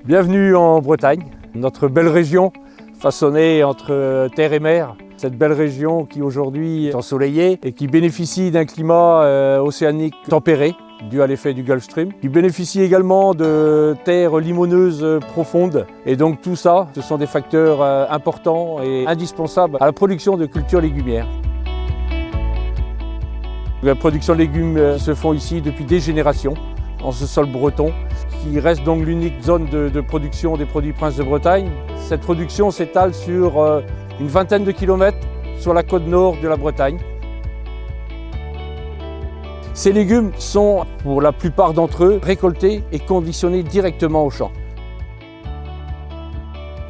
Bienvenue en Bretagne, notre belle région façonnée entre terre et mer. Cette belle région qui aujourd'hui est ensoleillée et qui bénéficie d'un climat océanique tempéré dû à l'effet du Gulf Stream, qui bénéficie également de terres limoneuses profondes. Et donc tout ça, ce sont des facteurs importants et indispensables à la production de cultures légumières. La production de légumes se font ici depuis des générations, en ce sol breton, qui reste donc l'unique zone de production des produits Princes de Bretagne. Cette production s'étale sur une vingtaine de kilomètres sur la côte nord de la Bretagne. Ces légumes sont, pour la plupart d'entre eux, récoltés et conditionnés directement au champ.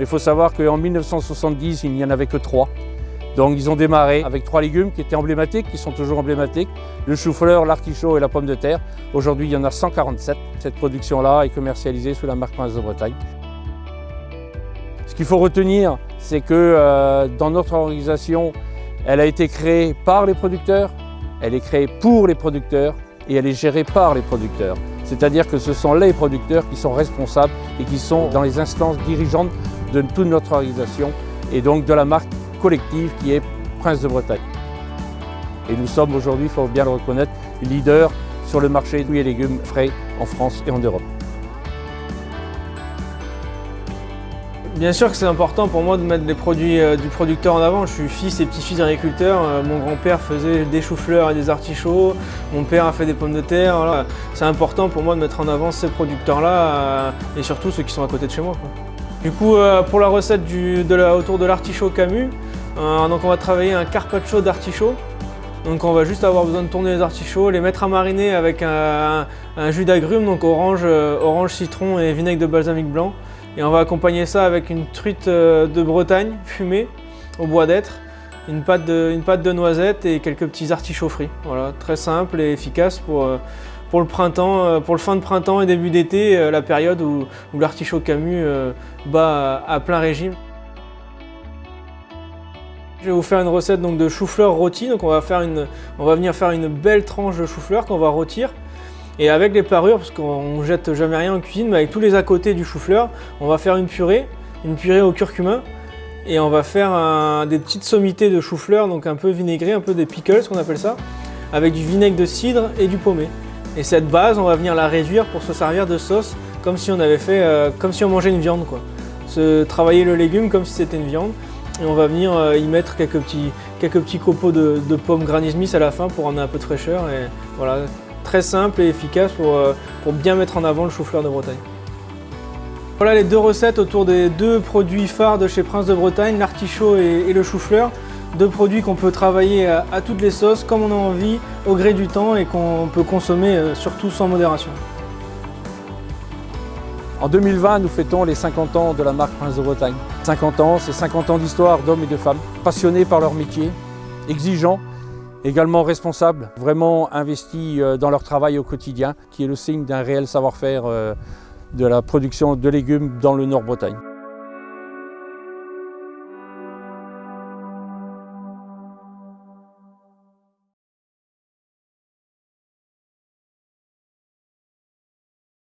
Il faut savoir qu'en 1970, il n'y en avait que 3. Donc ils ont démarré avec 3 légumes qui étaient emblématiques, qui sont toujours emblématiques, le chou-fleur, l'artichaut et la pomme de terre. Aujourd'hui, il y en a 147. Cette production-là est commercialisée sous la marque Princes de Bretagne. Ce qu'il faut retenir, c'est que dans notre organisation, elle a été créée par les producteurs, elle est créée pour les producteurs et elle est gérée par les producteurs. C'est-à-dire que ce sont les producteurs qui sont responsables et qui sont dans les instances dirigeantes de toute notre organisation et donc de la marque collective qui est Princes de Bretagne. Et nous sommes aujourd'hui, il faut bien le reconnaître, leaders sur le marché des fruits et légumes frais en France et en Europe. Bien sûr que c'est important pour moi de mettre les produits du producteur en avant. Je suis fils et petit-fils d'agriculteurs. Mon grand-père faisait des choux-fleurs et des artichauts. Mon père a fait des pommes de terre. Voilà. C'est important pour moi de mettre en avant ces producteurs-là et surtout ceux qui sont à côté de chez moi, quoi. Du coup, pour la recette autour de l'artichaut Camus, donc on va travailler un carpaccio d'artichaut. Donc on va juste avoir besoin de tourner les artichauts, les mettre à mariner avec un jus d'agrumes, donc orange, citron et vinaigre de balsamique blanc. Et on va accompagner ça avec une truite de Bretagne fumée au bois d'être, une pâte de noisettes et quelques petits artichauts frits. Voilà, très simple et efficace pour le printemps, pour le fin de printemps et début d'été, la période où l'artichaut Camus bat à plein régime. Je vais vous faire une recette donc, de chou-fleur rôti. Donc on va venir faire une belle tranche de chou-fleur qu'on va rôtir. Et avec les parures, parce qu'on ne jette jamais rien en cuisine, mais avec tous les à côté du chou-fleur, on va faire une purée au curcuma. Et on va faire des petites sommités de chou-fleur, donc un peu vinaigré, un peu des pickles qu'on appelle ça, avec du vinaigre de cidre et du paumé. Et cette base, on va venir la réduire pour se servir de sauce, comme si on avait fait, comme si on mangeait une viande, quoi. Travailler le légume comme si c'était une viande. Et on va venir y mettre quelques petits copeaux de pommes Granny Smith à la fin pour emmener un peu de fraîcheur. Et voilà, très simple et efficace pour bien mettre en avant le chou-fleur de Bretagne. Voilà les deux recettes autour des deux produits phares de chez Princes de Bretagne, l'artichaut et le chou-fleur. Deux produits qu'on peut travailler à toutes les sauces, comme on a envie, au gré du temps et qu'on peut consommer surtout sans modération. En 2020, nous fêtons les 50 ans de la marque Princes de Bretagne. 50 ans, c'est 50 ans d'histoire d'hommes et de femmes, passionnés par leur métier, exigeants, également responsables, vraiment investis dans leur travail au quotidien, qui est le signe d'un réel savoir-faire de la production de légumes dans le Nord-Bretagne.